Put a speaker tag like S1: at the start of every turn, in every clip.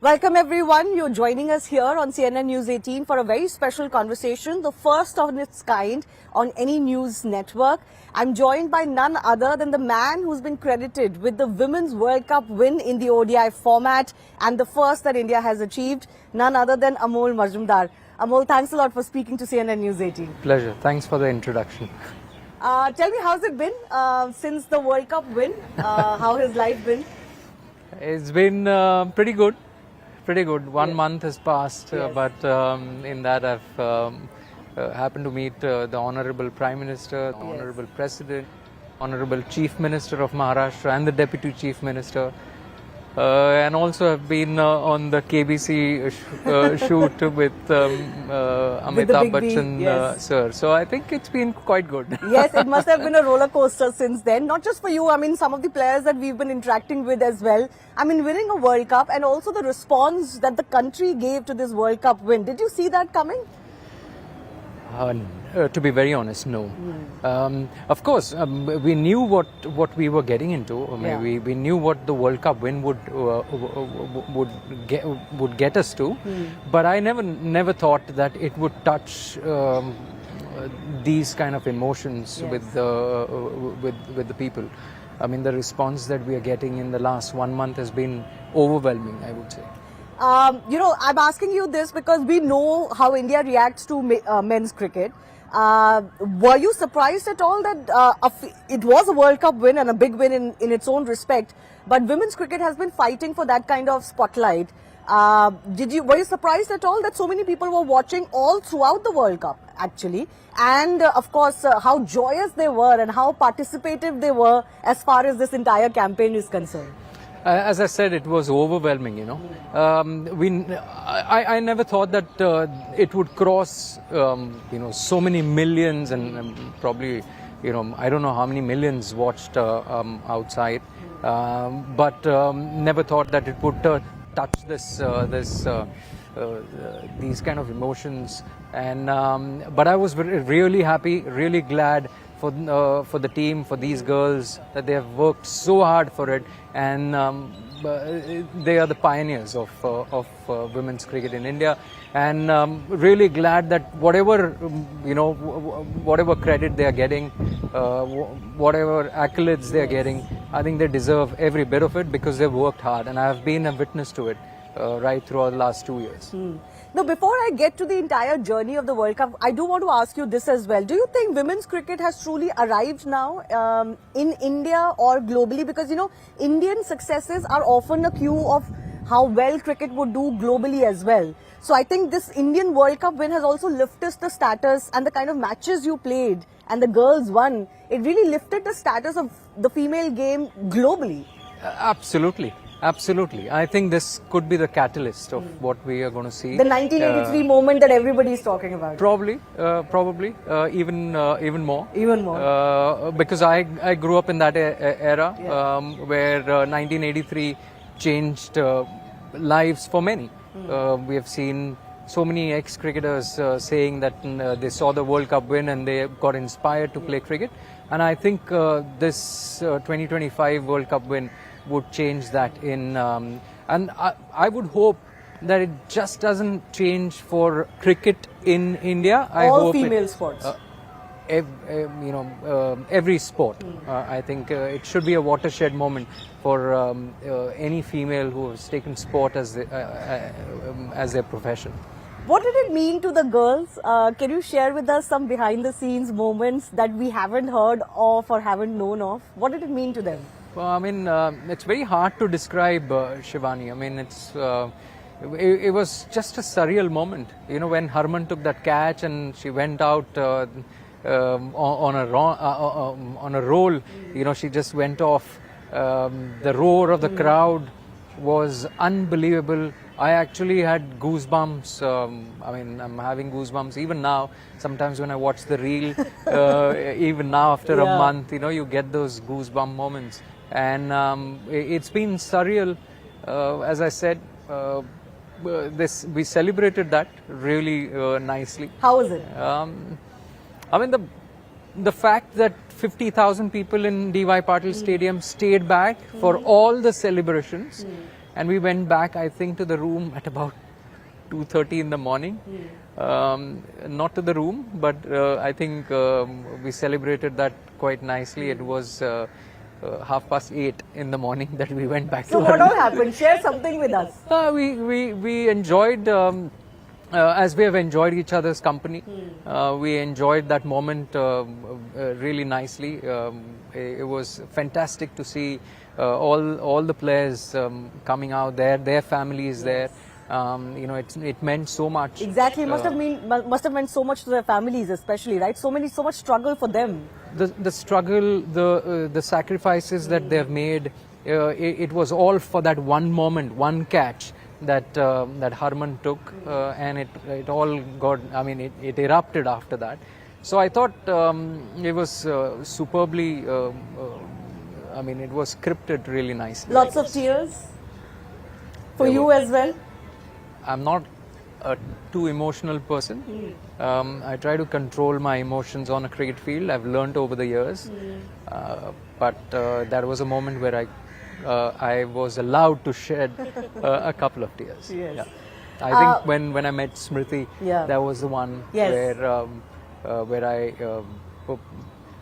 S1: Welcome everyone. You're joining us here on CNN News 18 for a very special conversation, the first of its kind on any news network. I'm joined by none other than the man who's been credited with the Women's World Cup win in the ODI format and the first that India has achieved, none other than Amol Majumdar. Amol, thanks a lot for speaking to CNN News 18.
S2: Pleasure. Thanks for the introduction.
S1: Tell me, how's it been since the World Cup win? How has life been?
S2: It's been pretty good. Pretty good. One month has passed, but in that I've happened to meet the Honorable Prime Minister, the Honorable President, Honorable Chief Minister of Maharashtra and the Deputy Chief Minister. And also have been on the KBC shoot with Amitabh Bachchan sir. So I think it's been quite good.
S1: Yes, it must have been a roller coaster since then. Not just for you, I mean some of the players that we've been interacting with as well. I mean winning a World Cup and also the response that the country gave to this World Cup win. Did you see that coming?
S2: To be very honest, no. Of course, we knew what we were getting into. We knew what the World Cup win would get us to, but I never thought that it would touch these kind of emotions with the people. I mean, the response that we are getting in the last 1 month has been overwhelming, I would say.
S1: I'm asking you this because we know how India reacts to men's cricket. Were you surprised at all that it was a World Cup win and a big win in its own respect, but women's cricket has been fighting for that kind of spotlight? Were you surprised at all that so many people were watching all throughout the World Cup actually, and of course how joyous they were and how participative they were as far as this entire campaign is concerned?
S2: As I said, it was overwhelming, you know. I never thought that it would cross, so many millions and probably, I don't know how many millions watched outside, but never thought that it would touch these kind of emotions. And but I was really happy, really glad for the team, for these girls, that they have worked so hard for it, and they are the pioneers of women's cricket in India, and really glad that whatever credit they are getting, whatever accolades they are getting, I think they deserve every bit of it because they've worked hard, and I have been a witness to it right throughout the last 2 years.
S1: Now, before I get to the entire journey of the World Cup, I do want to ask you this as well. Do you think women's cricket has truly arrived now in India or globally? Because, Indian successes are often a cue of how well cricket would do globally as well. So I think this Indian World Cup win has also lifted the status, and the kind of matches you played and the girls won. It really lifted the status of the female game globally.
S2: Absolutely. Absolutely. I think this could be the catalyst of what we are going to see.
S1: The 1983 moment that everybody is talking about.
S2: Probably, even more.
S1: Even more.
S2: Because I grew up in that era where 1983 changed lives for many. We have seen so many ex-cricketers saying that they saw the World Cup win and they got inspired to play cricket. And I think this 2025 World Cup win would change that and I would hope that it just doesn't change for cricket in India. I
S1: All
S2: hope
S1: female sports.
S2: Every sport. I think it should be a watershed moment for any female who has taken sport as their profession.
S1: What did it mean to the girls? Can you share with us some behind the scenes moments that we haven't heard of or haven't known of? What did it mean to them?
S2: Well, I mean, it's very hard to describe, Shivani. I mean, it was just a surreal moment. When Harman took that catch and she went out on a roll. She just went off. The roar of the crowd was unbelievable. I actually had goosebumps. I'm having goosebumps even now. Sometimes when I watch the reel, even now after a month, you get those goosebump moments. And it's been surreal. As I said, we celebrated that really nicely.
S1: How was it?
S2: The fact that 50,000 people in D.Y. Patil Stadium stayed back for all the celebrations, and we went back, I think, to the room at about 2:30 in the morning. Not to the room, but I think we celebrated that quite nicely. It was 8:30 in the morning that we went back
S1: So
S2: to
S1: what
S2: our
S1: all happened? Share something with us.
S2: we enjoyed, as we have enjoyed each other's company, we enjoyed that moment really nicely. It was fantastic to see all the players coming out there, their families there. It meant so much.
S1: Exactly, must have meant so much to their families, especially, right? So much struggle for them.
S2: The struggle, the sacrifices that they've made, it was all for that one moment, one catch that Harman took, and it all got. I mean, it erupted after that. So I thought it was superbly. I mean, it was scripted really nicely.
S1: Lots of tears for you as well.
S2: I'm not a too emotional person. I try to control my emotions on a cricket field. I've learnt over the years, but there was a moment where I was allowed to shed a couple of tears.
S1: Yes.
S2: Yeah. I think when I met Smriti, that was the one where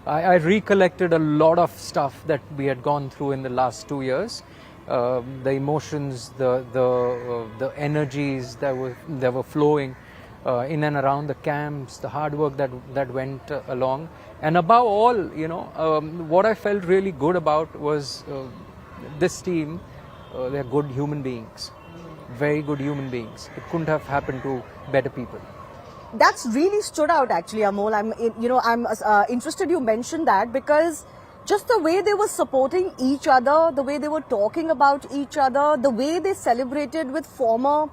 S2: I recollected a lot of stuff that we had gone through in the last 2 years. The emotions, the energies that were flowing in and around the camps, the hard work that went along, and above all, what I felt really good about was this team. They're good human beings, very good human beings. It couldn't have happened to better people.
S1: That's really stood out, actually, Amol. I'm interested you mentioned that, because just the way they were supporting each other, the way they were talking about each other, the way they celebrated with former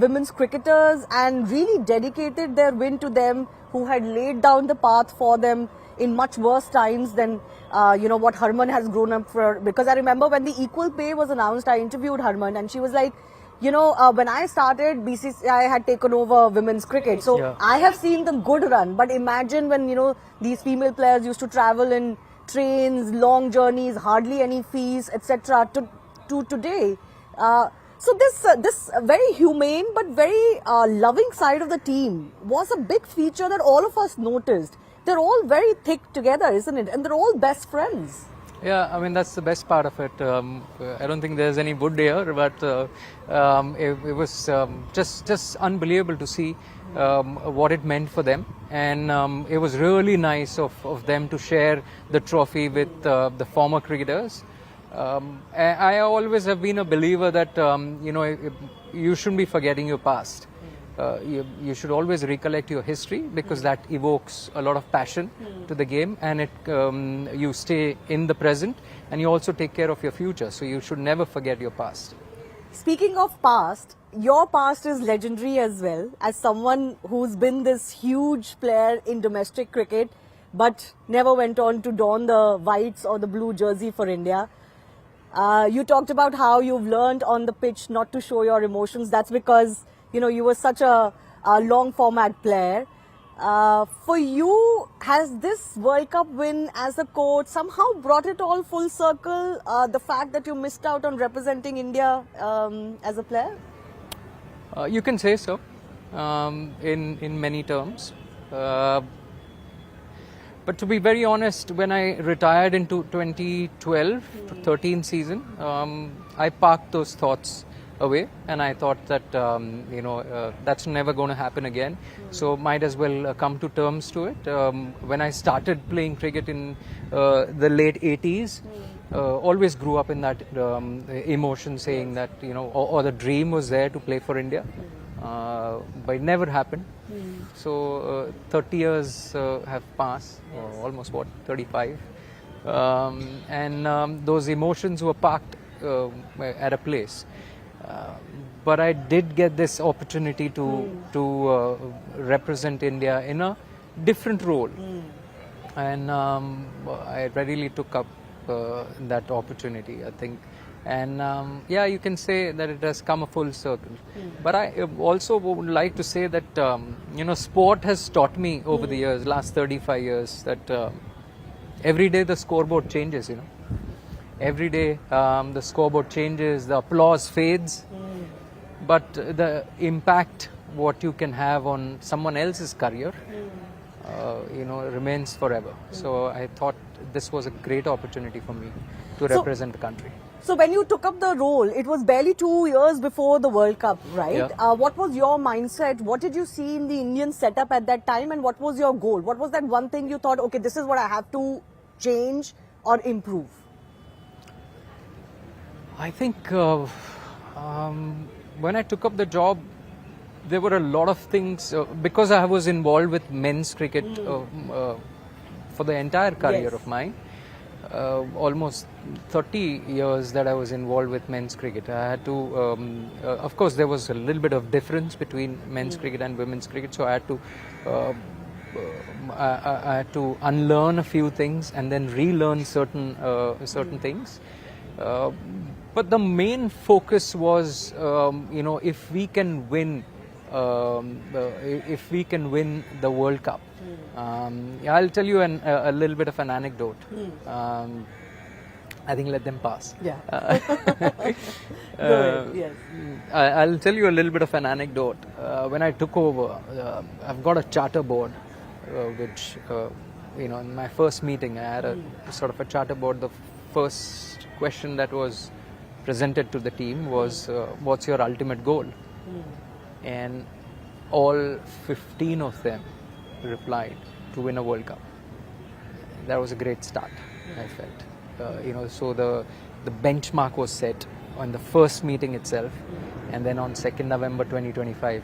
S1: women's cricketers and really dedicated their win to them, who had laid down the path for them in much worse times than what Harman has grown up for. Because I remember when the equal pay was announced, I interviewed Harman and she was like, when I started, BCCI had taken over women's cricket. So I have seen the good run. But imagine when, these female players used to travel in trains, long journeys, hardly any fees, etc. to today. So this very humane but very loving side of the team was a big feature that all of us noticed. They're all very thick together, isn't it? And they're all best friends.
S2: Yeah, I mean, that's the best part of it. I don't think there's any wood here, but it was just unbelievable to see what it meant for them. And it was really nice of them to share the trophy with the former cricketers. I always have been a believer that, you shouldn't be forgetting your past. You should always recollect your history, because that evokes a lot of passion to the game, and you stay in the present, and you also take care of your future. So you should never forget your past.
S1: Speaking of past, your past is legendary as well, as someone who's been this huge player in domestic cricket, but never went on to don the whites or the blue jersey for India. You talked about how you've learned on the pitch not to show your emotions. That's because you were such a long format player. For you, has this World Cup win as a coach somehow brought it all full circle? The fact that you missed out on representing India as a player?
S2: You can say so, in many terms. But to be very honest, when I retired into 2012-13 season, I parked those thoughts away, and I thought that that's never going to happen again. So might as well come to terms to it. When I started playing cricket in the late 80s, always grew up in that emotion, saying that or the dream was there to play for India, but it never happened. So 30 years have passed, almost 35, and those emotions were parked at a place. But I did get this opportunity to represent India in a different role, and I readily took up that opportunity, I think. And you can say that it has come a full circle. But I also would like to say that sport has taught me over the years, last 35 years, that every day the scoreboard changes. Every day the scoreboard changes, the applause fades, but the impact what you can have on someone else's career, remains forever. So I thought this was a great opportunity for me to represent the country.
S1: So when you took up the role, it was barely 2 years before the World Cup, right?
S2: Yeah.
S1: What was your mindset? What did you see in the Indian setup at that time, and what was your goal? What was that one thing you thought, okay, this is what I have to change or improve?
S2: I think when I took up the job, there were a lot of things, because I was involved with men's cricket for the entire career
S1: Yes.
S2: of mine. Almost 30 years that I was involved with men's cricket. I had to, of course, there was a little bit of difference between men's cricket and women's cricket, so I had to I had to unlearn a few things and then relearn certain things. But the main focus was, if we can win, if we can win the World Cup. I'll tell you a little bit of an anecdote. I think let them pass.
S1: Yeah. Go ahead, yes.
S2: I'll tell you a little bit of an anecdote. When I took over, I've got a charter board, which, in my first meeting, I had a sort of a charter board. The first question that was presented to the team was, what's your ultimate goal? And all 15 of them replied to win a World Cup. That was a great start, I felt. So the benchmark was set on the first meeting itself, and then on 2nd November 2025,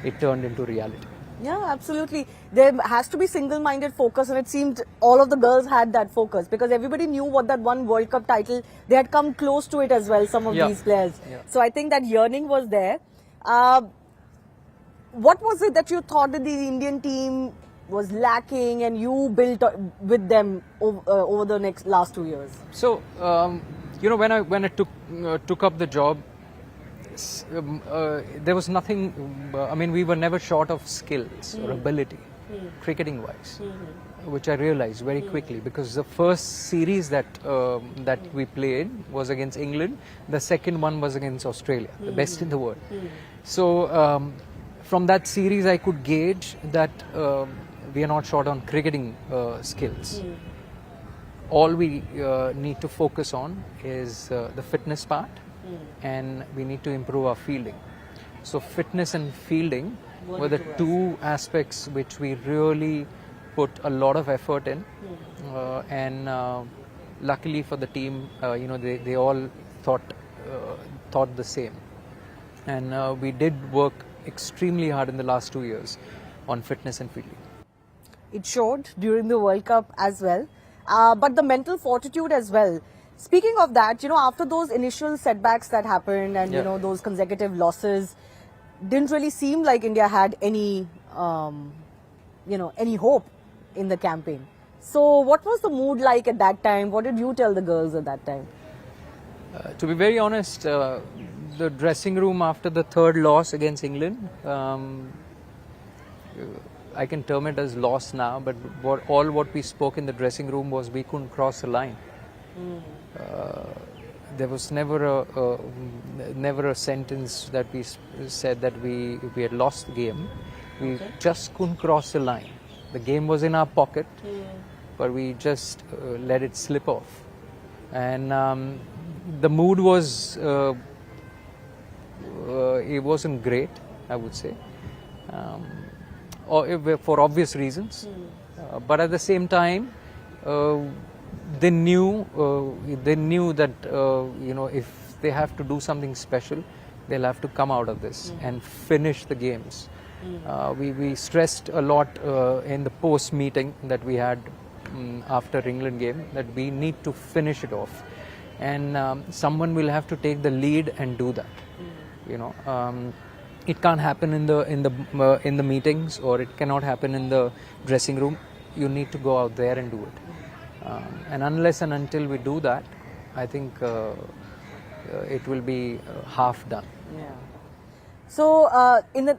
S2: it turned into reality.
S1: Yeah, absolutely. There has to be single-minded focus, and it seemed all of the girls had that focus because everybody knew what that one World Cup title, they had come close to it as well, some of these players.
S2: Yeah.
S1: So I think that yearning was there. What was it that you thought that the Indian team was lacking and you built with them over the last 2 years?
S2: So, when I took up the job, there was nothing. We were never short of skills or ability, cricketing wise, which I realized very quickly because the first series that we played was against England. The second one was against Australia, the best in the world. So from that series, I could gauge that we are not short on cricketing skills. All we need to focus on is the fitness part, and we need to improve our fielding. So fitness and fielding were the two aspects which we really put a lot of effort in, and luckily for the team, they all thought the same, and we did work extremely hard in the last 2 years on fitness and fielding.
S1: It showed during the World Cup as well, but the mental fortitude as well. Speaking of that, after those initial setbacks that happened and, those consecutive losses, didn't really seem like India had any hope in the campaign. So what was the mood like at that time? What did you tell the girls at that time?
S2: To be very honest, the dressing room after the third loss against England, I can term it as loss now, but what we spoke in the dressing room was we couldn't cross the line. There was never a sentence that we said that we had lost the game. We just couldn't cross the line. The game was in our pocket, but we just let it slip off. And the mood was, it wasn't great, I would say, for obvious reasons. But at the same time, they knew that if they have to do something special, they'll have to come out of this and finish the games. We stressed a lot in the post meeting that we had after England game that we need to finish it off, and someone will have to take the lead and do that. It can't happen in the meetings, or it cannot happen in the dressing room. You need to go out there and do it. And unless and until we do that, I think it will be half done.
S1: Yeah. So in the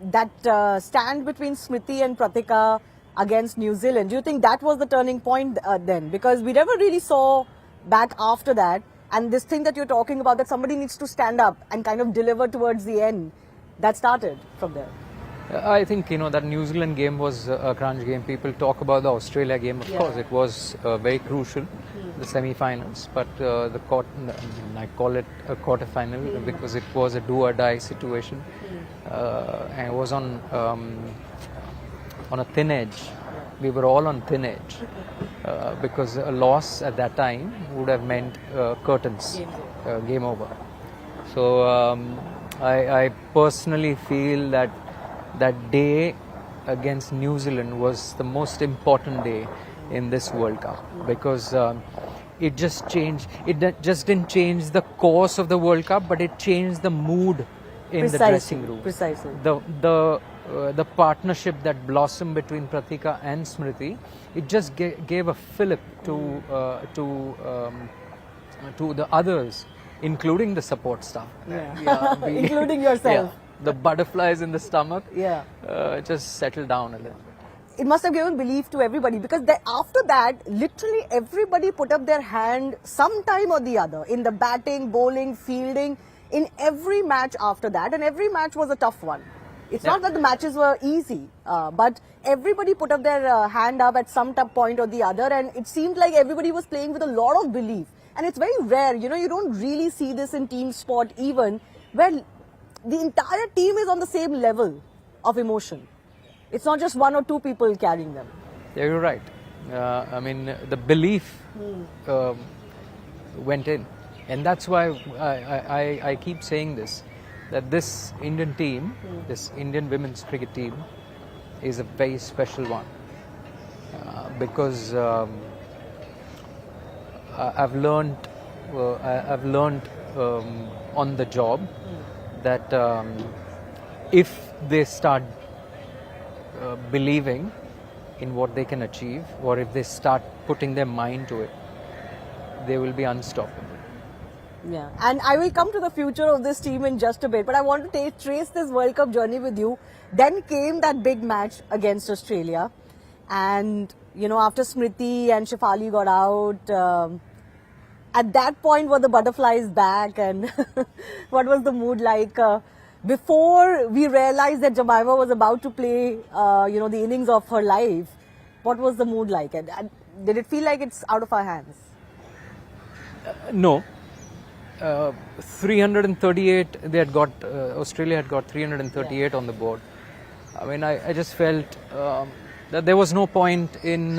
S1: that stand between Smriti and Pratika against New Zealand, do you think that was the turning point then? Because we never really saw back after that, and this thing that you're talking about, that somebody needs to stand up and kind of deliver towards the end, that started from there.
S2: I think, that New Zealand game was a crunch game. People talk about the Australia game. Of course, it was very crucial, the semi-finals. But I call it a quarter-final because it was a do-or-die situation. And it was on a thin edge. We were all on thin edge because a loss at that time would have meant curtains, game over. So I personally feel that day against New Zealand was the most important day in this World Cup because it just changed. It just didn't change the course of the World Cup, but it changed the mood in the dressing room.
S1: Precisely.
S2: The partnership that blossomed between Pratika and Smriti, it just gave a fillip to the others, including the support staff.
S1: Including yourself.
S2: Yeah. The butterflies in the stomach just settled down a little.
S1: It must have given belief to everybody because after that, literally everybody put up their hand sometime or the other in the batting, bowling, fielding, in every match after that, and every match was a tough one. It's not that the matches were easy, but everybody put up their hand up at some point or the other, and it seemed like everybody was playing with a lot of belief. And it's very rare, you don't really see this in team sport even, where the entire team is on the same level of emotion. It's not just one or two people carrying them.
S2: Yeah, you're right. I mean, the belief went in. And that's why I keep saying this, that this Indian team, this Indian women's cricket team, is a very special one. Because I've learned on the job that if they start believing in what they can achieve, or if they start putting their mind to it, they will be unstoppable.
S1: Yeah, and I will come to the future of this team in just a bit, but I want to trace this World Cup journey with you. Then came that big match against Australia, and after Smriti and Shefali got out, at that point were the butterflies back, and what was the mood like? Before we realized that Jemimah was about to play, the innings of her life, what was the mood like? And did it feel like it's out of our hands?
S2: No. 338, Australia had got 338 on the board. I mean, I just felt that there was no point in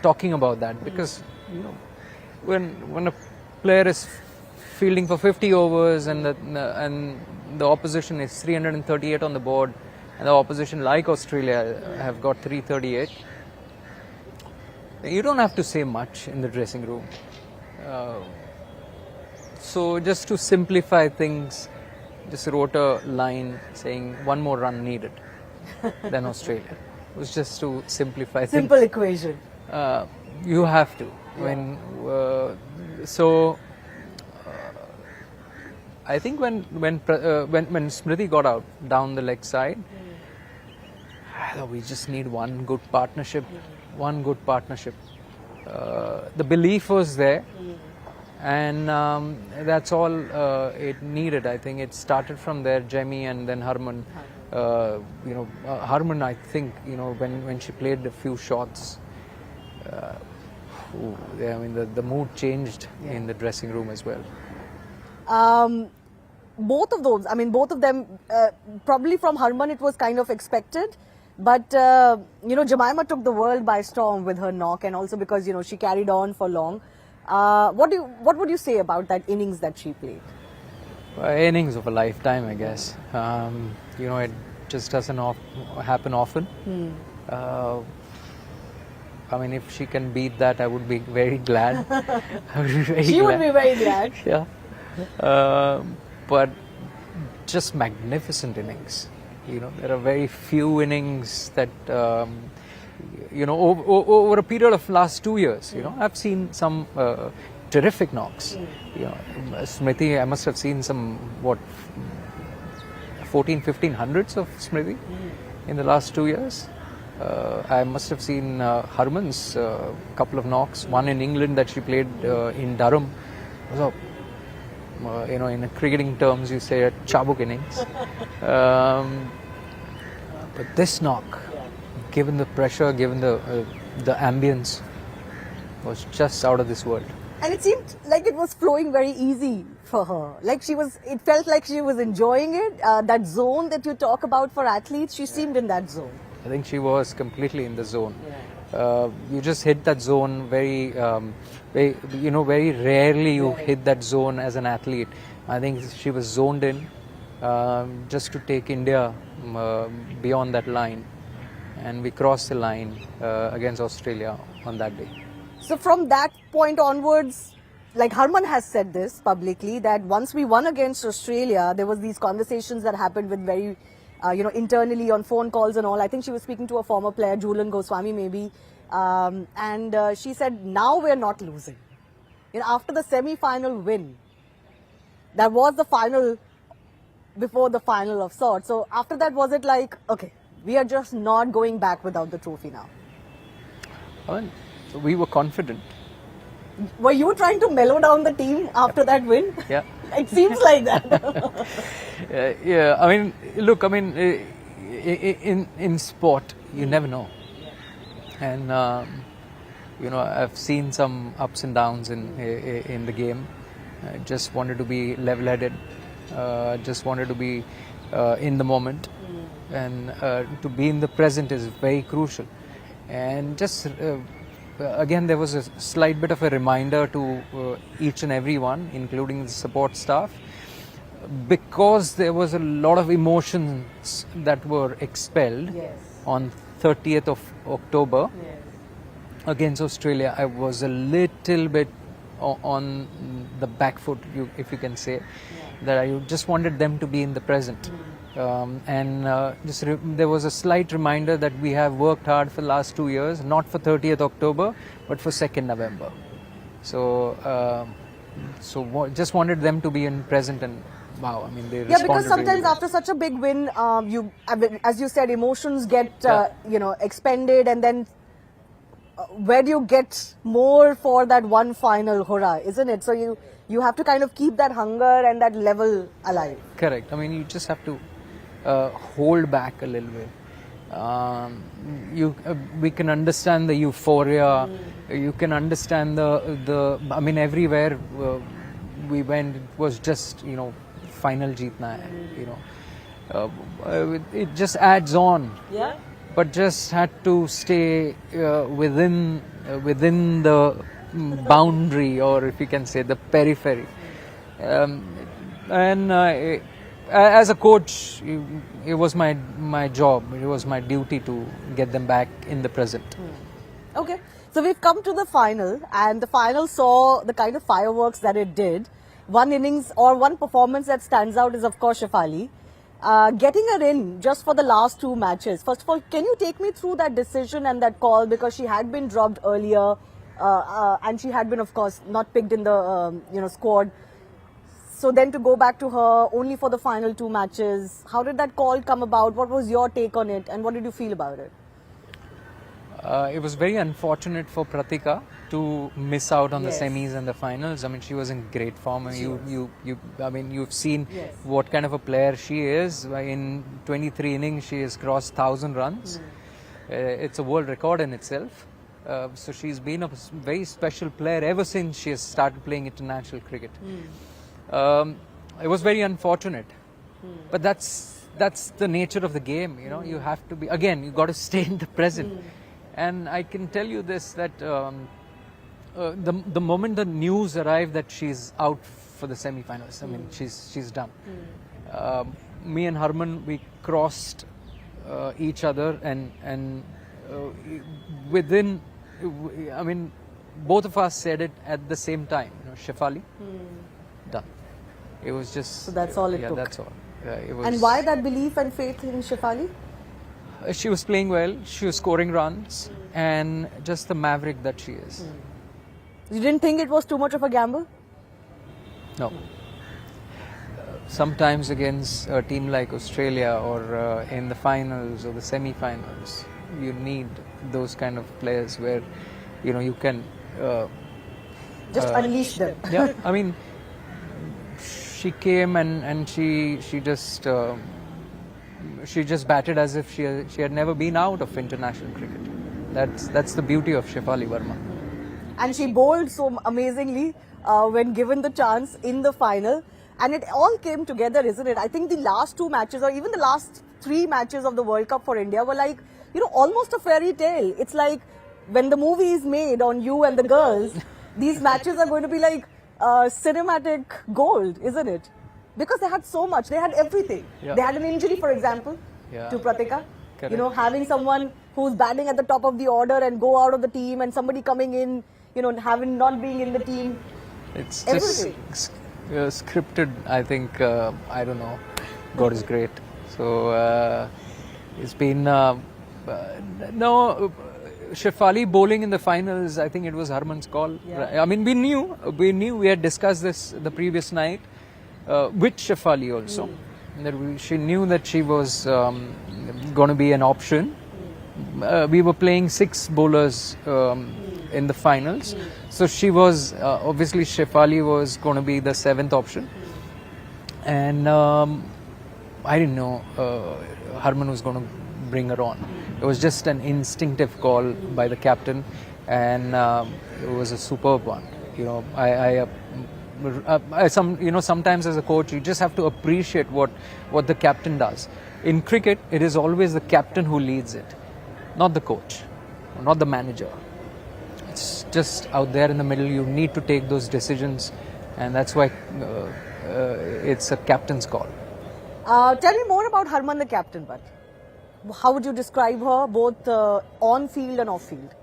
S2: talking about that, because when a player is fielding for 50 overs and the opposition is 338 on the board, and the opposition like Australia have got 338, you don't have to say much in the dressing room. So just to simplify things, just wrote a line saying one more run needed than Australia. It was just to simplify things.
S1: Simple equation.
S2: You have to. I think when Smriti got out down the leg side, we just need one good partnership. One good partnership. The belief was there. And that's all it needed. I think it started from there, Jemmy and then Harman. Harman, I think, when she played a few shots, the mood changed in the dressing room as well.
S1: Both of them, probably from Harman it was kind of expected. But, Jemimah took the world by storm with her knock, and also because, she carried on for long. What would you say about that innings that she played?
S2: Innings of a lifetime, I guess. It just doesn't happen often. If she can beat that, I would be very glad.
S1: She would be very glad.
S2: Yeah. But just magnificent innings. There are very few innings that over a period of last 2 years, I've seen some terrific knocks. Smriti, I must have seen some 14-15 hundreds of Smriti in the last 2 years. I must have seen Harman's couple of knocks. One in England that she played in Durham. It was in cricketing terms, you say a chabuk innings. But this knock, given the pressure, given the ambience, was just out of this world.
S1: And it seemed like it was flowing very easy for her. Like it felt like she was enjoying it. That zone that you talk about for athletes, she seemed in that zone.
S2: I think she was completely in the zone. You just hit that zone very rarely you hit that zone as an athlete. I think she was zoned in just to take India beyond that line. And we crossed the line against Australia on that day.
S1: So from that point onwards, like Harman has said this publicly, that once we won against Australia, there was these conversations that happened with very, internally on phone calls and all. I think she was speaking to a former player, Julian Goswami maybe, and she said, now we're not losing. After the semi-final win, that was the final before the final of sorts. So after that, was it like, okay, we are just not going back without the trophy now?
S2: I mean, we were confident.
S1: Were you trying to mellow down the team after that win?
S2: Yeah.
S1: It seems like that.
S2: Yeah, I mean, look, in sport, you never know. And, I've seen some ups and downs in the game. I just wanted to be level-headed. Just wanted to be in the moment. And to be in the present is very crucial. And just... again, there was a slight bit of a reminder to each and every one, including the support staff, because there was a lot of emotions that were expelled on 30th of October against Australia. I was a little bit on the back foot, if you can say, that I just wanted them to be in the present. There was a slight reminder that we have worked hard for the last 2 years, not for 30th October, but for 2nd November. So just wanted them to be in present, and wow, I mean, they responded.
S1: Yeah, because sometimes
S2: really well.
S1: after such a big win, as you said, emotions get expended, and then where do you get more for that one final hurrah, isn't it? So you have to kind of keep that hunger and that level alive.
S2: Correct. I mean, you just have to hold back a little bit. We can understand the euphoria. You can understand I mean, everywhere we went, it was just final jeetna hai. It just adds on.
S1: Yeah.
S2: But just had to stay within the boundary, or if you can say the periphery. As a coach, it was my job. It was my duty to get them back in the present.
S1: Okay, so we've come to the final, and the final saw the kind of fireworks that it did. One innings or one performance that stands out is, of course, Shefali. Getting her in just for the last 2 matches. First of all, can you take me through that decision and that call, because she had been dropped earlier, and she had been, of course, not picked in the squad. So then to go back to her only for the final 2 matches, how did that call come about? What was your take on it, and what did you feel about it?
S2: It was very unfortunate for Pratika to miss out on the semis and the finals. I mean, she was in great form. You've seen what kind of a player she is. In 23 innings, she has crossed 1,000 runs. It's a world record in itself. So she's been a very special player ever since she has started playing international cricket. It was very unfortunate, but that's the nature of the game. You have to be, again, you got to stay in the present. And I can tell you this, that the moment the news arrived that she's out for the semi-finals, I mean, she's done. Me and Harman, we crossed each other, and within, I mean, both of us said it at the same time. Shefali, done. It was just.
S1: So that's all it took.
S2: Yeah, that's all. It was.
S1: And why that belief and faith in Shefali?
S2: She was playing well. She was scoring runs, and just the maverick that she is.
S1: You didn't think it was too much of a gamble?
S2: No. Sometimes against a team like Australia, or in the finals or the semi-finals, you need those kind of players where, you can.
S1: Just unleash them.
S2: Yeah, I mean, she came and she just batted as if she had never been out of international cricket. That's the beauty of Shefali Verma.
S1: And she bowled so amazingly when given the chance in the final. And it all came together, isn't it? I think the last 2 matches or even the last 3 matches of the World Cup for India were like, almost a fairy tale. It's like when the movie is made on you and the girls, these matches are going to be like cinematic gold, isn't it? Because they had so much. They had everything.
S2: Yeah.
S1: They had an injury, for example, to Pratika.
S2: Correct.
S1: Having someone who's batting at the top of the order and go out of the team and somebody coming in, having not being in the team.
S2: It's
S1: everything.
S2: just scripted, I think. I don't know. God is great. So it's been Shefali bowling in the finals. I think it was Harman's call.
S1: Yeah.
S2: I mean, we had discussed this the previous night with Shefali also. That she knew that she was going to be an option. We were playing 6 bowlers in the finals, so she was obviously Shefali was going to be the 7th option, and I didn't know Harman was going to bring her on. It was just an instinctive call by the captain, and it was a superb one. Sometimes as a coach, you just have to appreciate what the captain does. In cricket, it is always the captain who leads it, not the coach, not the manager. It's just out there in the middle. You need to take those decisions, and that's why it's a captain's call.
S1: Tell me more about Harman, the captain, but how would you describe her, both on field and off field?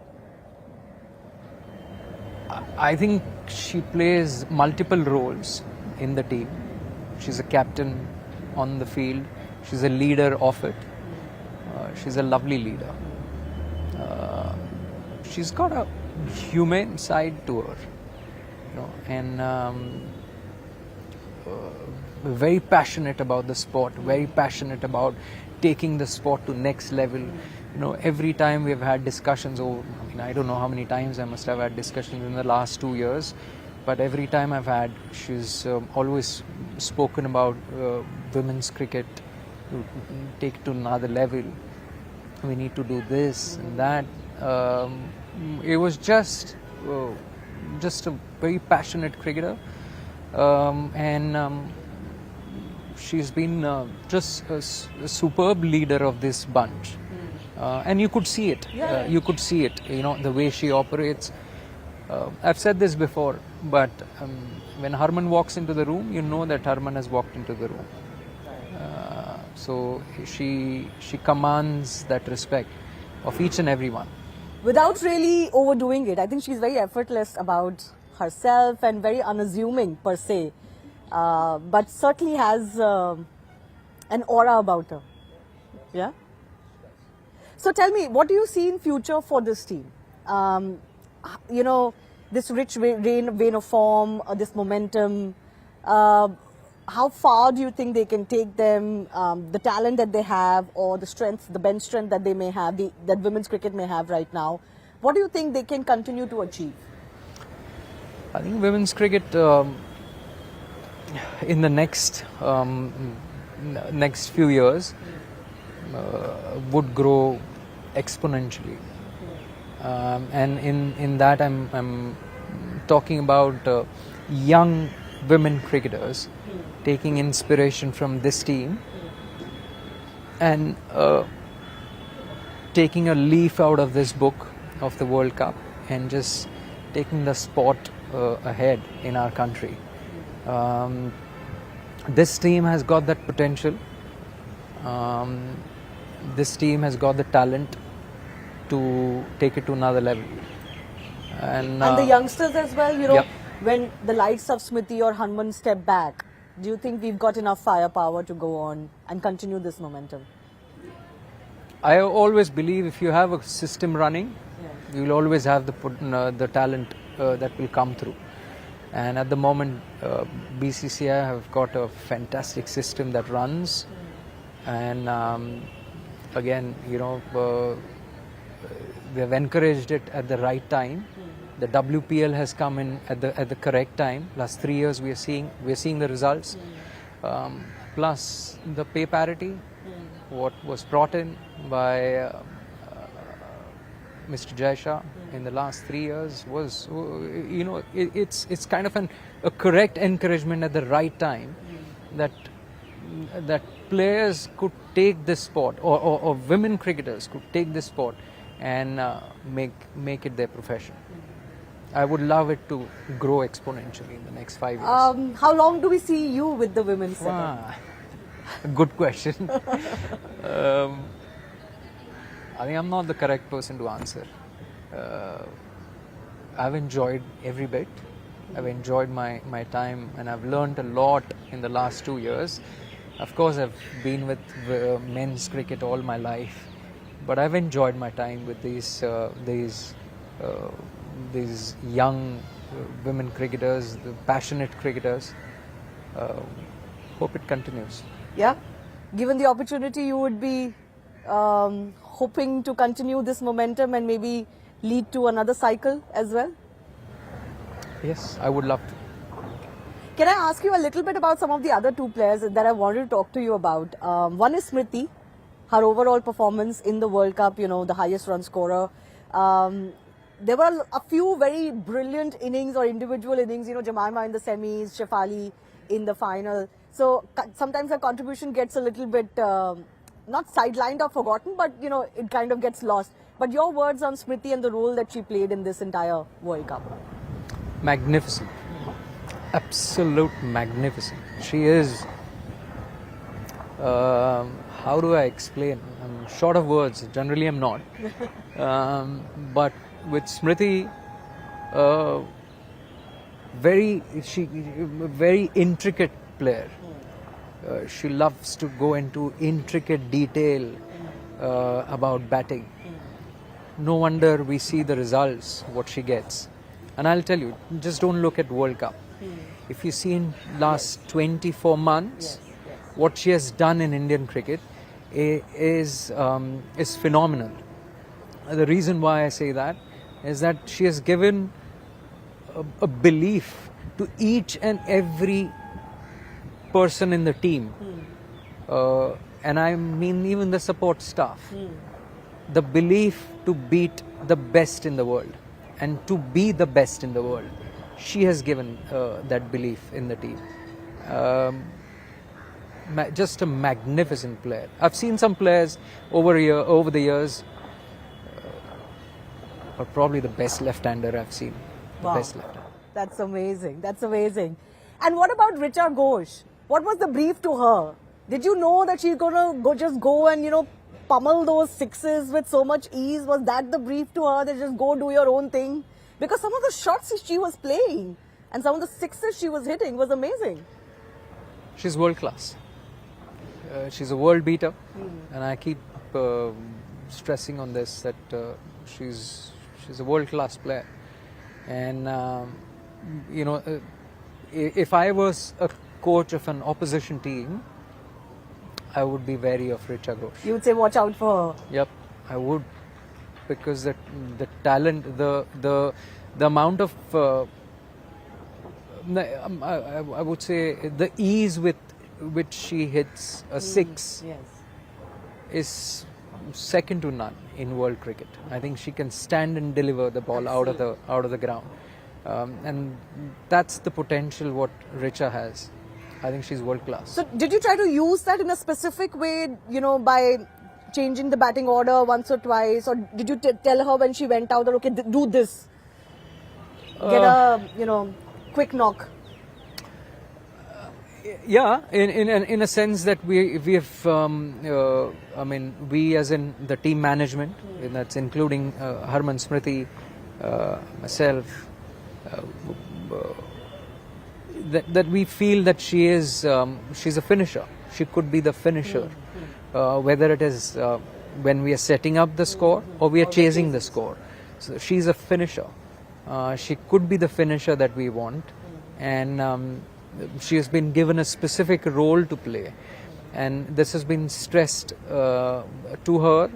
S2: I think she plays multiple roles in the team. She's a captain on the field. She's a leader of it. She's a lovely leader. She's got a humane side to her, and very passionate about the sport. Very passionate about taking the sport to next level. Every time we've had discussions, I don't know how many times I must have had discussions in the last 2 years, but every time I've had, she's always spoken about women's cricket, to take it to another level. We need to do this and that. It was just a very passionate cricketer, and she's been just a superb leader of this bunch. And you could see it. You could see it. The way she operates. I've said this before, but when Harman walks into the room, you know that Harman has walked into the room. So she commands that respect of each and every one.
S1: Without really overdoing it, I think she's very effortless about herself and very unassuming per se, but certainly has an aura about her. Yeah. So tell me, what do you see in future for this team? This rich vein of form, this momentum. How far do you think they can take them? The talent that they have, or the strength, the bench strength that they may have, that women's cricket may have right now. What do you think they can continue to achieve?
S2: I think women's cricket in the next few years would grow exponentially, and in that I'm talking about young women cricketers taking inspiration from this team and taking a leaf out of this book of the World Cup and just taking the sport ahead in our country. This team has got that potential. This team has got the talent to take it to another level. And
S1: the youngsters as well,
S2: Yep.
S1: when the likes of Smriti or Harman step back, do you think we've got enough firepower to go on and continue this momentum?
S2: I always believe if you have a system running, you will always have the talent that will come through. And at the moment, BCCI have got a fantastic system that runs. And again, we have encouraged it at the right time. The WPL has come in at the correct time. Last 3 years we are seeing the results. Plus the pay parity, what was brought in by Mr. Jaisha in the last 3 years was, it's kind of a correct encouragement at the right time that players could take this sport, or women cricketers could take this sport and make it their profession. I would love it to grow exponentially in the next 5 years.
S1: How long do we see you with the women's setup?
S2: Good question. I think I'm not the correct person to answer. I've enjoyed every bit. I've enjoyed my time, and I've learned a lot in the last 2 years. Of course, I've been with men's cricket all my life, but I've enjoyed my time with these young women cricketers, the passionate cricketers. Hope it continues.
S1: Yeah, given the opportunity, you would be hoping to continue this momentum and maybe lead to another cycle as well?
S2: Yes, I would love to.
S1: Can I ask you a little bit about some of the other two players that I wanted to talk to you about? One is Smriti, her overall performance in the World Cup, the highest run scorer. There were a few very brilliant innings or individual innings, Jemima in the semis, Shefali in the final. So sometimes her contribution gets a little bit, not sidelined or forgotten, but it kind of gets lost. But your words on Smriti and the role that she played in this entire World Cup?
S2: Magnificent. Absolute magnificent. She is, how do I explain? I'm short of words, generally I'm not. But with Smriti, very intricate player. She loves to go into intricate detail about batting. No wonder we see the results, what she gets. And I'll tell you, just don't look at World Cup. If you see in last 24 months, what she has done in Indian cricket is phenomenal. The reason why I say that is that she has given a belief to each and every person in the team, and I mean even the support staff, the belief to beat the best in the world and to be the best in the world. She has given that belief in the team. Just a magnificent player. I've seen some players over the years, but probably the best left-hander I've seen. The best left-hander.
S1: That's amazing. That's amazing. And what about Richa Ghosh? What was the brief to her? Did you know that she's gonna go and pummel those sixes with so much ease? Was that the brief to her, that just go do your own thing? Because some of the shots she was playing and some of the sixes she was hitting was amazing.
S2: She's world class. She's a world beater, and I keep stressing on this, that she's a world class player. And if I was a coach of an opposition team, I would be wary of Richa Ghosh.
S1: You would say watch out for her.
S2: Yep, I would, because the talent, the amount of I would say the ease with which she hits a six is second to none in world cricket. I think she can stand and deliver the ball out of the ground, and that's the potential what Richa has. I think she's world class.
S1: So did you try to use that in a specific way, by changing the batting order once or twice, or did you tell her when she went out that okay, do this, get a quick knock?
S2: Yeah, in a sense that we have, we as in the team management, and that's including Harman, Smriti, myself, that we feel that she's a finisher. She could be the finisher, whether it is when we are setting up the score or we are chasing the score. So she's a finisher. She could be the finisher that we want, and she has been given a specific role to play, and this has been stressed to her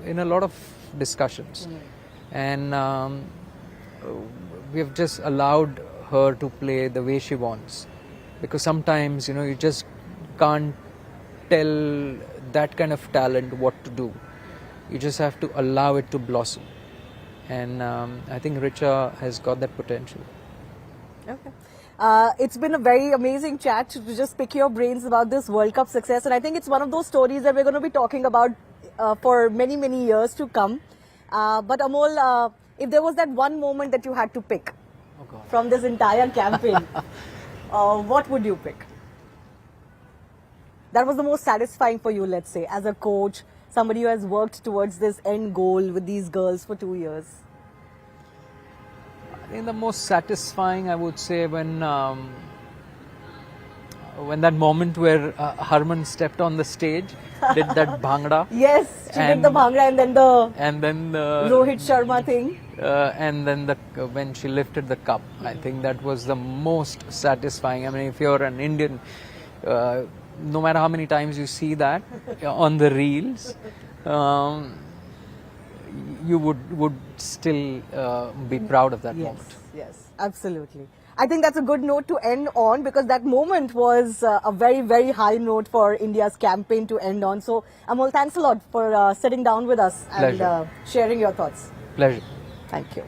S2: in a lot of discussions. and we have just allowed her to play the way she wants, because sometimes you just can't tell that kind of talent what to do. You just have to allow it to blossom, and I think Richa has got that potential.
S1: Okay. It's been a very amazing chat to just pick your brains about this World Cup success, and I think it's one of those stories that we're going to be talking about for many, many years to come. But Amol, if there was that one moment that you had to pick from this entire campaign, what would you pick? That was the most satisfying for you, let's say, as a coach, somebody who has worked towards this end goal with these girls for 2 years.
S2: I think the most satisfying, I would say, when that moment where Harman stepped on the stage, did that bhangra.
S1: Yes, she did the bhangra and then the Rohit Sharma thing.
S2: And then when she lifted the cup, I think that was the most satisfying. I mean, if you're an Indian, no matter how many times you see that on the reels, you would still be proud of that moment.
S1: Yes, absolutely. I think that's a good note to end on, because that moment was a very, very high note for India's campaign to end on. So, Amol, thanks a lot for sitting down with us and sharing your thoughts.
S2: Pleasure.
S1: Thank you.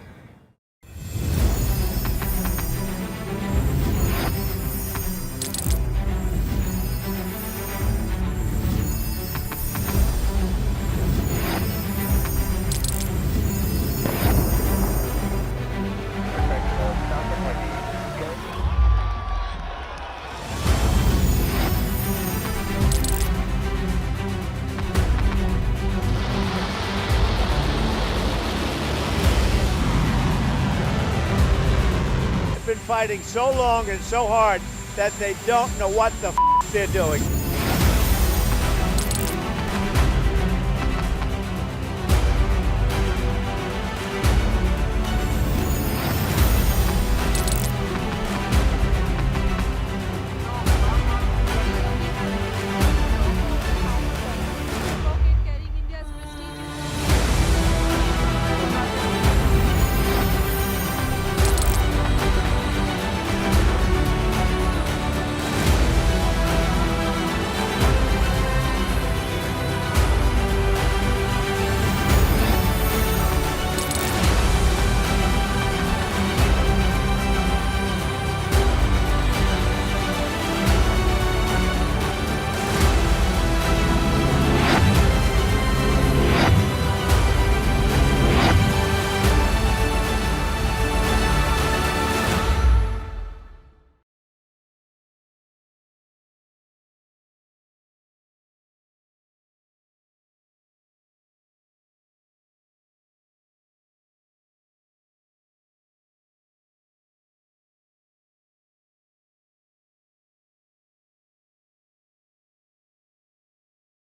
S3: Been fighting so long and so hard that they don't know what the they're doing.